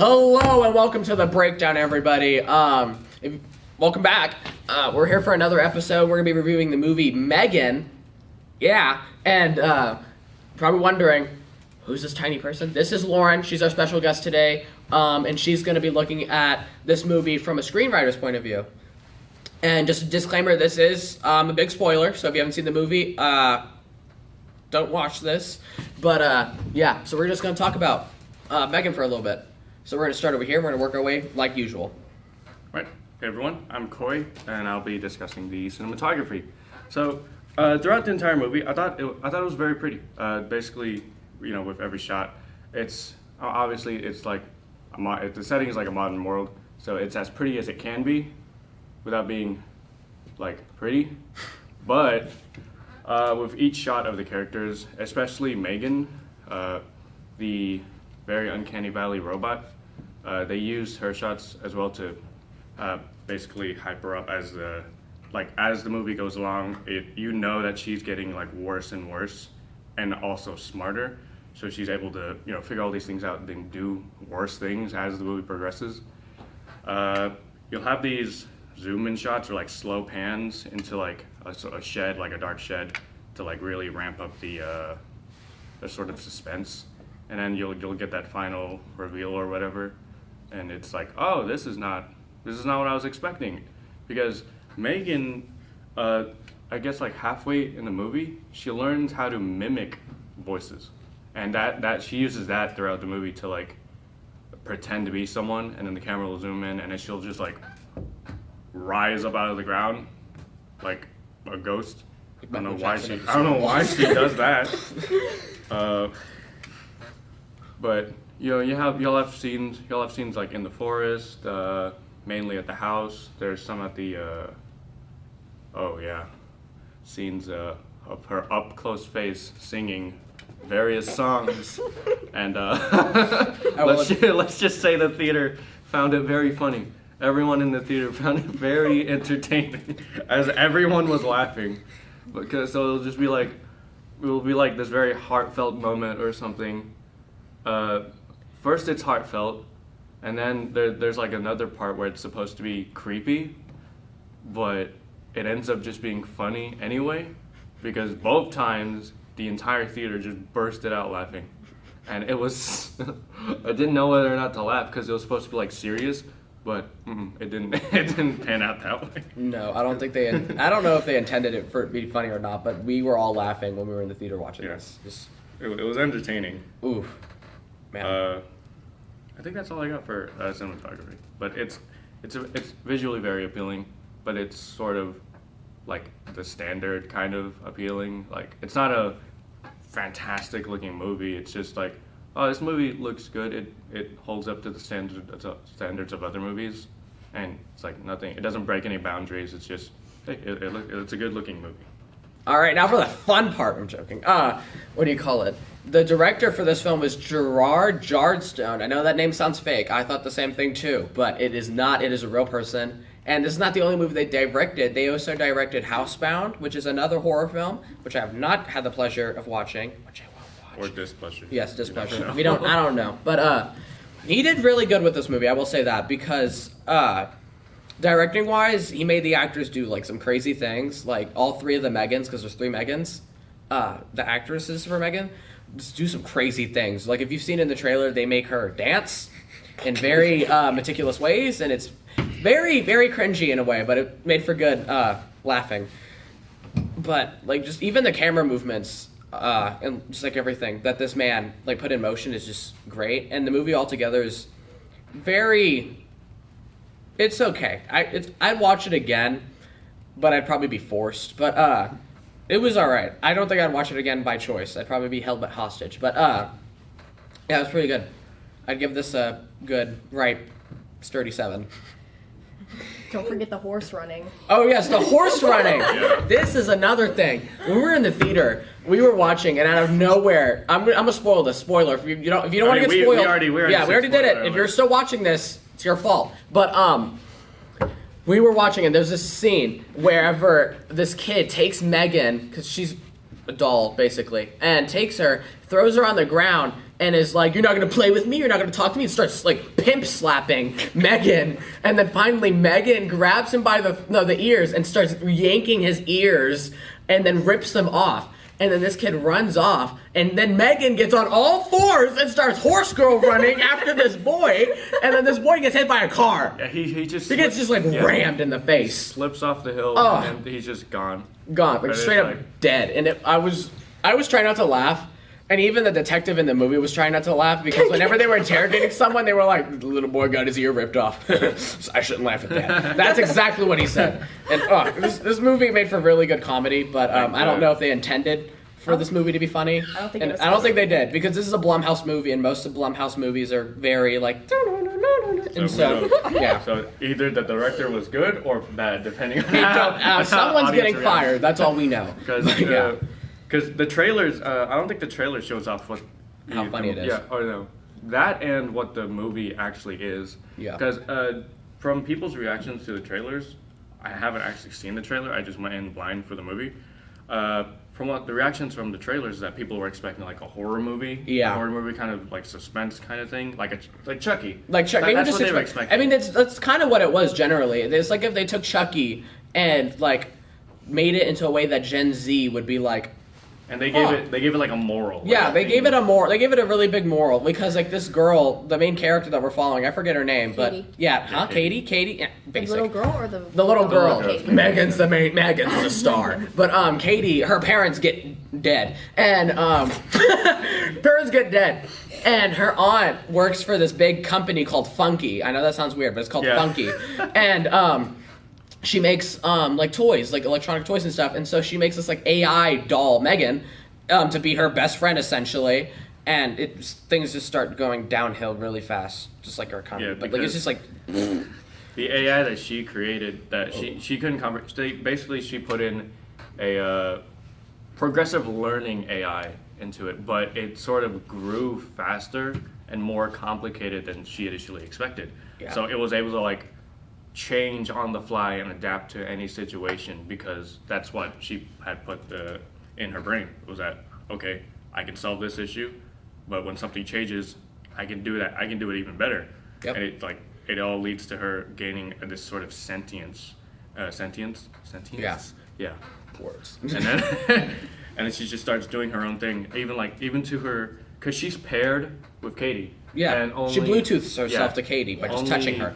Hello and welcome to the breakdown, everybody. Welcome back. We're here for another episode. We're gonna be reviewing the movie M3GAN. Yeah, and probably wondering, who's this tiny person? This is Lauren. She's our special guest today, and she's gonna be looking at this movie from a screenwriter's point of view. And just a disclaimer: this is a big spoiler. So if you haven't seen the movie, don't watch this. But yeah, so we're just gonna talk about M3GAN for a little bit. So we're going to start over here. We're going to work our way like usual. Right. Hey everyone, I'm Coy, and I'll be discussing the cinematography. So throughout the entire movie, I thought it was very pretty. Basically, you know, with every shot, it's obviously it's like the setting is like a modern world, so it's as pretty as it can be, without being like pretty. But with each shot of the characters, especially M3GAN, the very uncanny valley robot, they used her shots as well to basically hype her up as the movie goes along. You know that she's getting like worse and worse, and also smarter. So she's able to figure all these things out and then do worse things as the movie progresses. You'll have these zoom in shots or like slow pans into like a shed, like a dark shed, to like really ramp up the sort of suspense. And then you'll get that final reveal or whatever, and it's like, oh, this is not what I was expecting, because M3GAN, I guess like halfway in the movie, she learns how to mimic voices, and that she uses that throughout the movie to like pretend to be someone, and then the camera will zoom in, and then she'll just like rise up out of the ground like a ghost. I don't know why she does that. But you'll have scenes like in the forest, mainly at the house. There's some at the scenes of her up close face singing various songs, and let's just say the theater found it very funny. Everyone in the theater found it very entertaining, as everyone was laughing, because so it will be like this very heartfelt moment or something. First it's heartfelt, and then there's like another part where it's supposed to be creepy, but it ends up just being funny anyway, because both times the entire theater just bursted out laughing, and it was I didn't know whether or not to laugh because it was supposed to be like serious, but it didn't pan out that way. No, I don't think I don't know if they intended it for it to be funny or not, but we were all laughing when we were in the theater watching this. It was entertaining. Oof. Man. I think that's all I got for cinematography. But it's visually very appealing, but it's sort of like the standard kind of appealing. Like, it's not a fantastic looking movie. It's just like, oh, this movie looks good. It holds up to the standards of other movies, and it's like nothing. It doesn't break any boundaries. It's just, hey, it's a good looking movie. All right, now for the fun part. I'm joking. What do you call it? The director for this film was Gerard Jardstone. I know that name sounds fake. I thought the same thing too, but it is not. It is a real person. And this is not the only movie they directed. They also directed Housebound, which is another horror film, which I have not had the pleasure of watching, which I will watch. Or displeasure. Yes, displeasure. I don't know. But he did really good with this movie. I will say that, because directing wise, he made the actors do like some crazy things, like all three of the M3GANs, because there's three M3GANs. The actresses for M3GAN just do some crazy things. Like, if you've seen in the trailer, they make her dance in very meticulous ways, and it's very, very cringy in a way, but it made for good laughing. But like, just even the camera movements and just like everything that this man like put in motion is just great, and the movie altogether is very. It's okay. I'd watch it again, but I'd probably be forced. But it was all right. I don't think I'd watch it again by choice. I'd probably be held hostage. But yeah, it was pretty good. I'd give this a good, ripe, sturdy 7. Don't forget the horse running. Oh yes, the horse running. Yeah. This is another thing. When we were in the theater, we were watching, and out of nowhere, I'm gonna spoil this. Spoiler. If you don't want to get spoiled, we already did it. If you're still watching this, it's your fault. But we were watching, and there's this scene wherever this kid takes M3GAN, because she's doll, basically, and takes her, throws her on the ground, and is like, "You're not gonna play with me. You're not gonna talk to me." And starts like pimp slapping M3GAN, and then finally M3GAN grabs him by the ears and starts yanking his ears, and then rips them off. And then this kid runs off, and then M3GAN gets on all fours and starts horse girl running after this boy, and then this boy gets hit by a car. Yeah, he gets just like rammed in the face. Slips off the hill, Oh. and he's just gone. Gone, like But straight it's up like- dead. And I was trying not to laugh, and even the detective in the movie was trying not to laugh because whenever they were interrogating someone, they were like, "The little boy got his ear ripped off." I shouldn't laugh at that. That's exactly what he said. And this movie made for really good comedy, but I don't know if they intended for this movie to be funny. I don't think And it was I don't think they supposed to did, because this is a Blumhouse movie, and most of Blumhouse movies are very like. And so, yeah. So either the director was good or bad, depending on how Someone's audience getting reacts. fired. That's all we know. Because Yeah. the trailers, I don't think the trailer shows off what How funny it is. Yeah, or no, that and what the movie actually is. Yeah. Because from people's reactions to the trailers, I haven't actually seen the trailer. I just went in blind for the movie. From what the reactions from the trailers, that people were expecting like a horror movie. Yeah. A horror movie kind of like suspense kind of thing, like Chucky. Like Chucky, maybe That's just what they were expect- expecting. I mean, that's kind of what it was generally. It's like if they took Chucky and like made it into a way that Gen Z would be like. And they gave it like a moral. Yeah, like, they gave it a moral. They gave it a really big moral because like this girl, the main character that we're following, I forget her name, Katie. but yeah, huh? Katie. Katie, yeah, The basic. little girl or the Little girl. Katie? M3GAN's the star. But Katie, her parents get dead. And parents get dead. And her aunt works for this big company called Funky. I know that sounds weird, but it's called Yeah. Funky. And she makes like toys, like electronic toys and stuff. And so she makes this like AI doll, M3GAN, to be her best friend essentially. And things just start going downhill really fast, just like her economy. Yeah, but like it's because- just like The AI that she created, that she couldn't comprehend. Basically, she put in a progressive learning AI into it, but it sort of grew faster and more complicated than she initially expected. Yeah. So it was able to like change on the fly and adapt to any situation because that's what she had put in her brain. Was that okay? I can solve this issue, but when something changes, I can do that. I can do it even better. Yep. And it all leads to her gaining this sort of sentience. Yeah. Yeah. words. And then and then she just starts doing her own thing. Even to her, because she's paired with Katie. Yeah, And she Bluetooths herself to Katie by just touching her.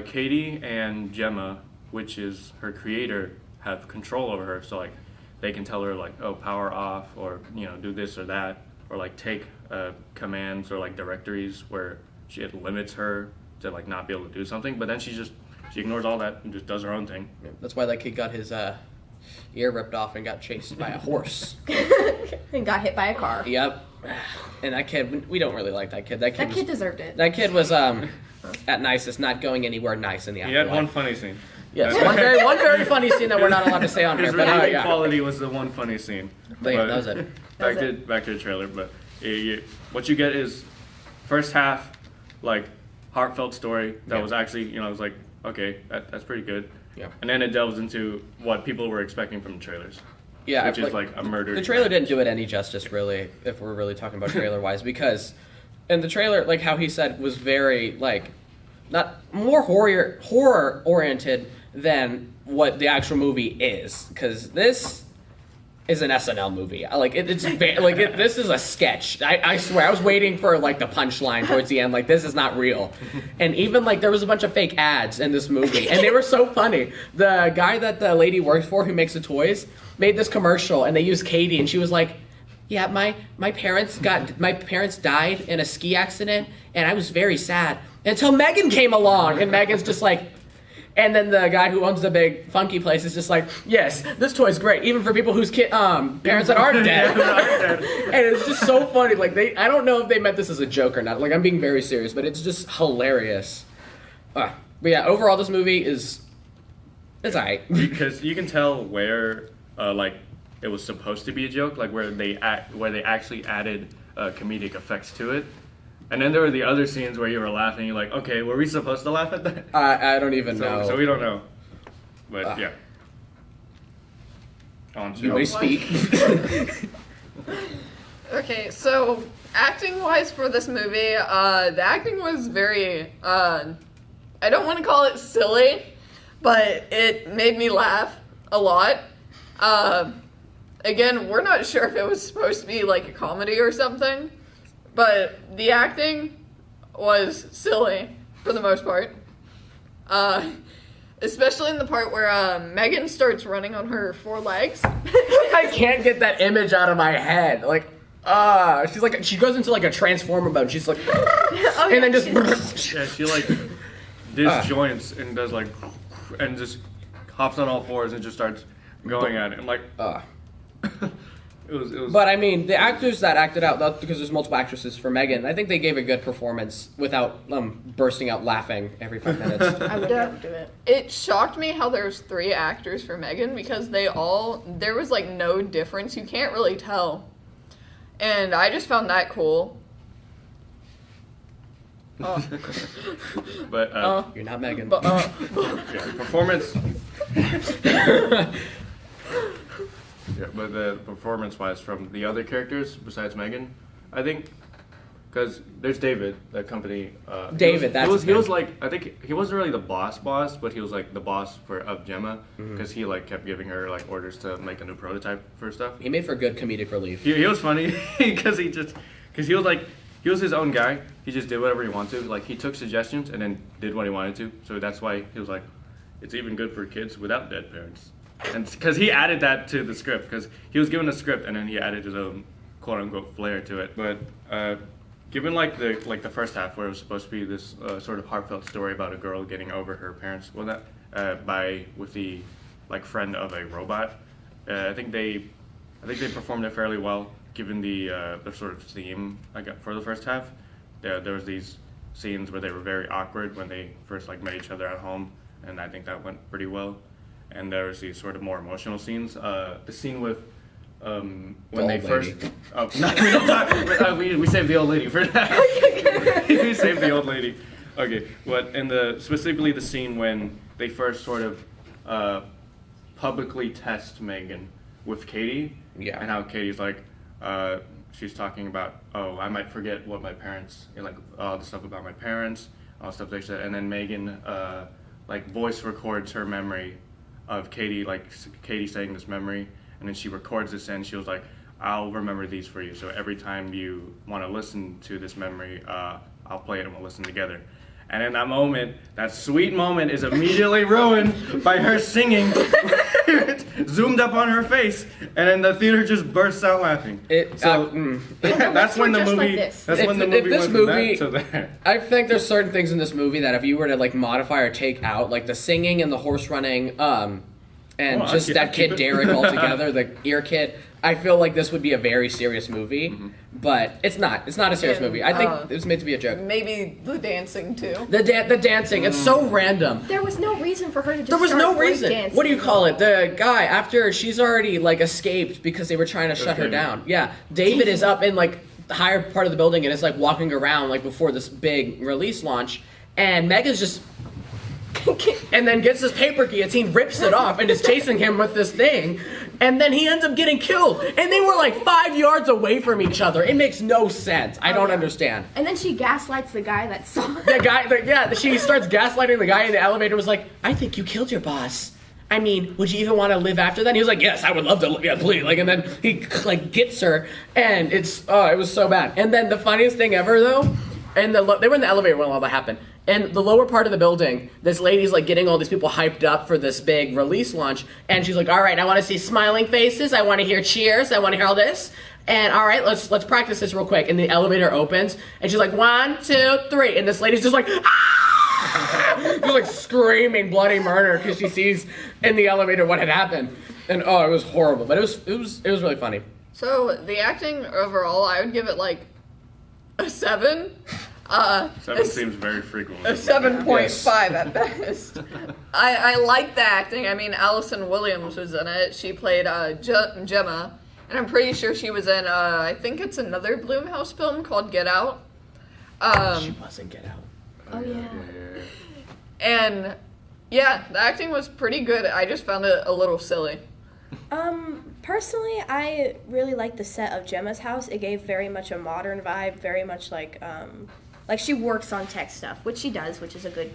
Katie and Gemma, which is her creator, have control over her. So like, they can tell her like, oh, power off, or do this or that, or like take commands or like directories where it limits her to like not be able to do something. But then she ignores all that and just does her own thing. That's why that kid got his ear ripped off and got chased by a horse. And got hit by a car. Yep. And that kid, we don't really like that kid. That That kid was, deserved it. that kid was at nicest, not going anywhere nice in the He afterlife. had one funny scene. Yes, one very funny scene that we're not allowed to say on His here. But redeeming yeah. quality was the one funny scene. But yeah, that was it. Back to the trailer, but what you get is first half like heartfelt story that Yeah. was actually it was like okay, that's pretty good. Yeah. And then it delves into what people were expecting from the trailers. Yeah, Which is like a murder. The trailer didn't do it any justice, really, if we're really talking about trailer-wise, because in the trailer, like how he said, was very, like, not more horror-oriented than what the actual movie is, because this is an SNL movie. This is a sketch. I swear, I was waiting for like the punchline towards the end. Like, this is not real. And even like there was a bunch of fake ads in this movie, and they were so funny. The guy that the lady works for, who makes the toys, made this commercial, and they used Katie, and she was like, "Yeah, my parents died in a ski accident, and I was very sad until M3GAN came along." And M3GAN's just like. And then the guy who owns the big funky place is just like, "Yes, this toy's great, even for people whose parents that aren't dead." And it's just so funny. Like I don't know if they meant this as a joke or not. Like I'm being very serious, but it's just hilarious. But yeah, overall, this movie it's alright. Because you can tell where like it was supposed to be a joke, like where they actually added comedic effects to it. And then there were the other scenes where you were laughing. You're like, okay, were we supposed to laugh at that? I don't even know. So we don't know. But yeah. On to You may speak. Okay, so acting-wise for this movie, the acting was very, I don't want to call it silly, but it made me laugh a lot. Again, we're not sure if it was supposed to be like a comedy or something, but the acting was silly for the most part. Especially in the part where Megan starts running on her 4 legs. I can't get that image out of my head. Like, she's like, she goes into like a transformer mode. She's like, and then just. Yeah, she like disjoints and does like, and just hops on all 4s and just starts going at it. I'm like, it was. But I mean, the actors that acted out, because there's multiple actresses for Megan, I think they gave a good performance without bursting out laughing every 5 minutes. I would never do it. It shocked me how there's 3 actors for Megan because there was like no difference. You can't really tell. And I just found that cool. But You're not Megan. But, yeah, performance. Yeah, but the performance-wise from the other characters besides Megan, I think, because there's David, the company. David, that's his he was name. like, I think he wasn't really the boss, but he was like the boss of Gemma, because he like kept giving her like orders to make a new prototype for stuff. He made for good comedic relief. He was funny because he was his own guy. He just did whatever he wanted to. Like he took suggestions and then did what he wanted to. So that's why he was like, it's even good for kids without dead parents. And because he added that to the script, because he was given a script and then he added his own quote unquote flair to it. But given like the first half where it was supposed to be this sort of heartfelt story about a girl getting over her parents, with the like friend of a robot, I think they performed it fairly well given the sort of theme I got for the first half. There was these scenes where they were very awkward when they first like met each other at home, and I think that went pretty well. And there was these sort of more emotional scenes. The scene with when they old first. lady. Oh, no, we don't talk. We saved the old lady for that. We saved the old lady. Okay, but specifically the scene when they first sort of publicly test Megan with Katie. Yeah. And how Katie's like, she's talking about, oh, I might forget what my parents, like all the stuff about my parents, all the stuff they said, and then Megan like voice records her memory of Katie, like Katie saying this memory, and then she records this and she was like, I'll remember these for you, so every time you want to listen to this memory, I'll play it and we'll listen together. And in that moment, that sweet moment is immediately ruined by her singing, zoomed up on her face, and then the theater just bursts out laughing. That's when the just like movie. this. That's when the movie went from that to there. I think there's certain things in this movie that if you were to like modify or take out, like the singing and the horse running, and Oh, just I'd that keep kid it. Derek altogether, the ear kid. I feel like this would be a very serious movie, but it's not. It's not a serious movie. I think it was meant to be a joke. maybe the dancing too. The dancing, it's so random. There was no reason for her to just There was start no reason. breakdancing. What do you call it? The guy, after she's already like escaped because they were trying to shut her David. down. Yeah, David is up in like the higher part of the building and is like walking around like before this big release launch, and Megan's just and then gets this paper guillotine, rips it off, and is chasing him with this thing. And then he ends up getting killed. And they were like 5 yards away from each other. It makes no sense. I don't understand. And then she gaslights the guy that saw her. The guy, she starts gaslighting the guy in the elevator, was like, I think you killed your boss. I mean, would you even want to live after that? And he was like, yes, I would love to live, yeah, please. Like, and then he like gets her, and it was so bad. And then the funniest thing ever though, and they were in the elevator when all that happened. And the lower part of the building, this lady's like getting all these people hyped up for this big release launch. And she's like, all right, I want to see smiling faces. I want to hear cheers. I want to hear all this. And all right, let's practice this real quick. And the elevator opens and she's like, 1, 2, 3. And this lady's just like, ah! She's like screaming bloody murder because she sees in the elevator what had happened. And it was horrible. But it was really funny. So the acting overall, I would give it like a 7. 7 seems very frequent. A 7.5 at best. I like the acting. I mean, Allison Williams was in it. She played Gemma, and I'm pretty sure she was in. I think it's another Blumhouse film called Get Out. She wasn't Get Out. Oh, yeah. And yeah, the acting was pretty good. I just found it a little silly. Personally, I really like the set of Gemma's house. It gave very much a modern vibe, very much like she works on tech stuff, which she does, which is a good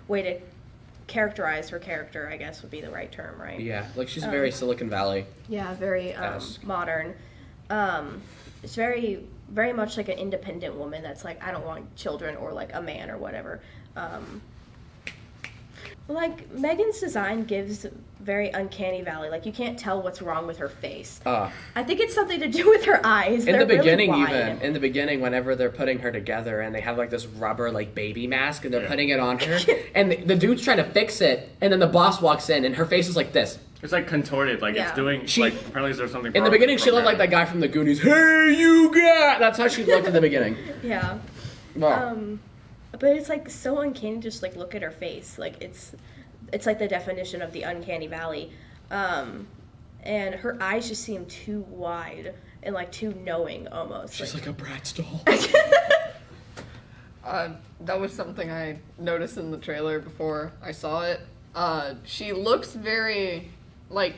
way to characterize her character, I guess would be the right term, right? Yeah, like she's very Silicon Valley. Yeah, very Esque. modern. It's very, very much like an independent woman that's like, I don't want children or like a man or whatever. Like Megan's design gives very uncanny valley. Like you can't tell what's wrong with her face. I think it's something to do with her eyes. In They're the beginning, really wide. even in the beginning, whenever they're putting her together and they have like this rubber like baby mask and they're putting it on her, and the dude's trying to fix it, and then the boss walks in and her face is like this. It's like contorted, like it's doing. Like apparently there's something. In the beginning, she looked like that guy from the Goonies. Hey, you got! That's how she looked in the beginning. Yeah. Wow. But it's like so uncanny. Just like look at her face. Like it's like the definition of the uncanny valley. And her eyes just seem too wide and like too knowing almost. She's like a Bratz doll. That was something I noticed in the trailer before I saw it. She looks very, like,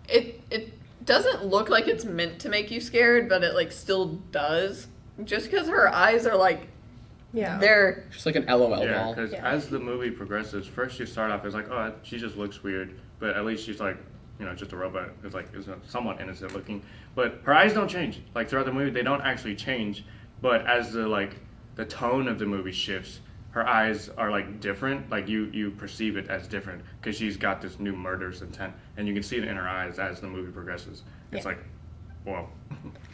it doesn't look like it's meant to make you scared, but it, like, still does. Just because her eyes are, like, they're... She's like an LOL Yeah, doll. because as the movie progresses, first you start off as like, oh, she just looks weird, but at least she's like, just a robot. It's like, is somewhat innocent looking. But her eyes don't change. Like, throughout the movie, they don't actually change. But as the tone of the movie shifts, her eyes are like different. Like you perceive it as different because she's got this new murderous intent, and you can see it in her eyes as the movie progresses. It's like, whoa.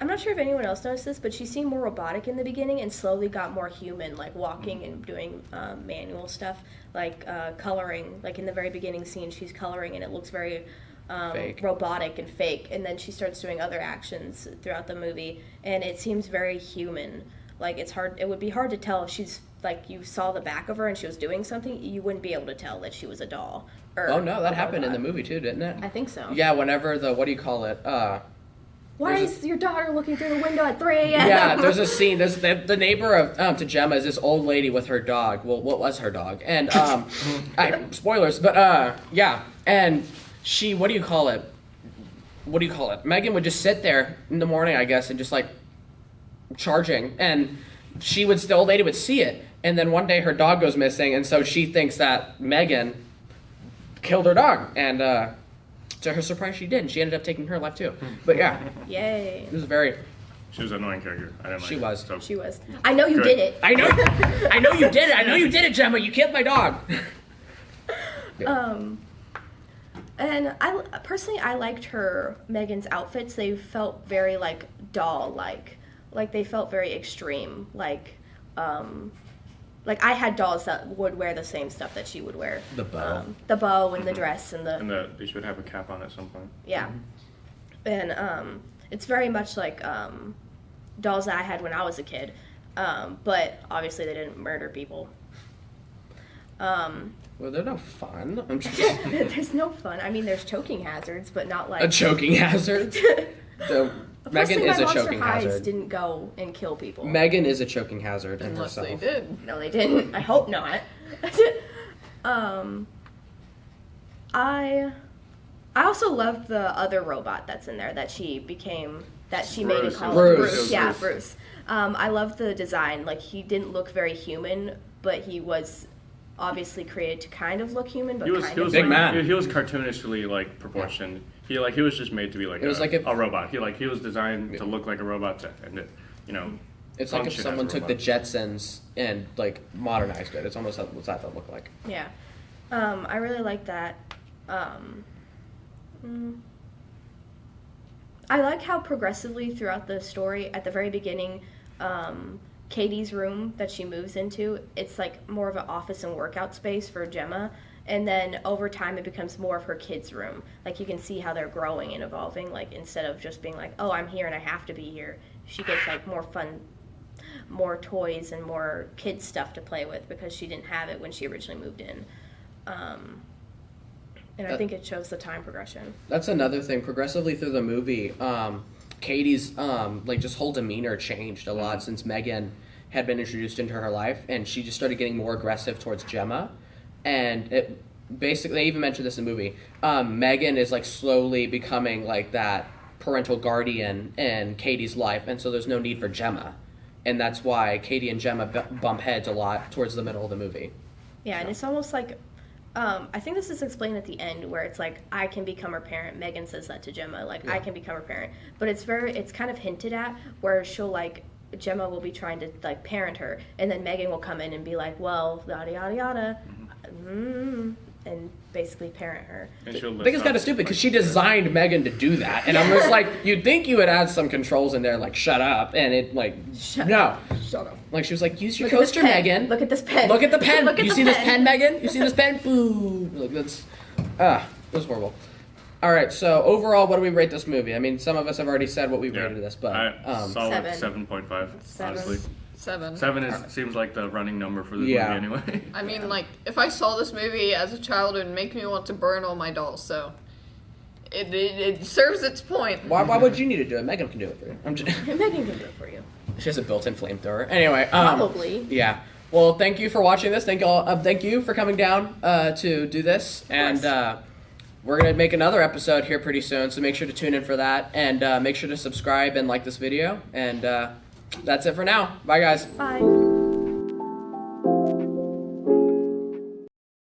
I'm not sure if anyone else noticed this, but she seemed more robotic in the beginning and slowly got more human, like walking and doing manual stuff, like coloring. Like in the very beginning scene, she's coloring and it looks very robotic and fake. And then she starts doing other actions throughout the movie, and it seems very human. Like it would be hard to tell if she's like you saw the back of her and she was doing something, you wouldn't be able to tell that she was a doll. Oh no, that happened in the movie too, didn't it? I think so. Yeah, whenever what do you call it? Why is your daughter looking through the window at 3 a.m.? Yeah, there's a scene. There's the neighbor of to Gemma is this old lady with her dog. Well, what was her dog? And spoilers, but yeah, and she what do you call it? Megan would just sit there in the morning, I guess, and just like charging, and the old lady would see it, and then one day her dog goes missing, and so she thinks that Megan killed her dog, and to her surprise she didn't. She ended up taking her life too. But yeah, Yay. it was very. She was an annoying character. I didn't like She her, was. so. She was. I know you did it. I know you did it. I know you did it, Gemma. You killed my dog. And I liked Megan's outfits. They felt very like doll-like. Like they felt very extreme. Like I had dolls that would wear the same stuff that she would wear. The bow. The bow and the dress and They should have a cap on at some point. yeah. And it's very much like dolls that I had when I was a kid. But obviously they didn't murder people. Well, they're no fun. I'm just There's no fun. I mean, there's choking hazards, but not like a choking hazard. So Megan Personally, is a my choking Monster Highs hazard. didn't go and kill people. Megan is a choking hazard in Unless herself. they did. No, they didn't. I hope not. I also loved the other robot that's in there that she made in Bruce. college. Bruce. Yeah, Bruce. Bruce. I loved the design. Like he didn't look very human, but he was obviously created to kind of look human, but He was kind of Big not. man. He was cartoonishly like proportioned. He was just made to be like It was like if- a robot. He was designed to look like a robot and It's like if function as someone a took the robot. Jetsons and like modernized it. It's almost what's that look like. Yeah. I really like that. I like how progressively throughout the story, at the very beginning, Katie's room that she moves into, it's like more of an office and workout space for Gemma. And then over time, it becomes more of her kids' room. Like you can see how they're growing and evolving. Like instead of just being like, oh, I'm here and I have to be here, she gets like more fun, more toys and more kids stuff to play with because she didn't have it when she originally moved in. And I think it shows the time progression. That's another thing. Progressively through the movie, Katie's like just whole demeanor changed a lot since Megan had been introduced into her life, and she just started getting more aggressive towards Gemma. And basically, they even mentioned this in the movie. Megan is like slowly becoming like that parental guardian in Katie's life, and so there's no need for Gemma, and that's why Katie and Gemma bump heads a lot towards the middle of the movie. Yeah, and it's almost like, I think this is explained at the end where it's like, I can become her parent. Megan says that to Gemma, like, I can become her parent. But it's kind of hinted at where she'll like, Gemma will be trying to like parent her, and then Megan will come in and be like, well, yada yada yada, and basically parent her. And she'll I think it's kind of stupid because she designed Megan to do that, and I'm just like, you'd think you would add some controls in there, like shut up, and it like no, Shut up. like she was like, use your Look at this coaster, pen. Megan. Look at this pen. Look at the pen. Look at You the see this pen. pen, Megan? You see this pen? Boo. Look, that's it was horrible. All right, so overall, what do we rate this movie? I mean, some of us have already said what we rated this, but solid 7. 7.5. Seven. Honestly, 7. 7 seems like the running number for this Yeah. movie anyway. I mean, like, if I saw this movie as a child, it would make me want to burn all my dolls, so it serves its point. why would you need to do it? Megan can do it for you. I'm just, Megan can do it for you. she has a built-in flamethrower. Anyway, Probably. Yeah. Well, thank you for watching this. Thank you all. Thank you for coming down to do this, and we're gonna make another episode here pretty soon. So make sure to tune in for that, and make sure to subscribe and like this video. And that's it for now. Bye, guys. Bye.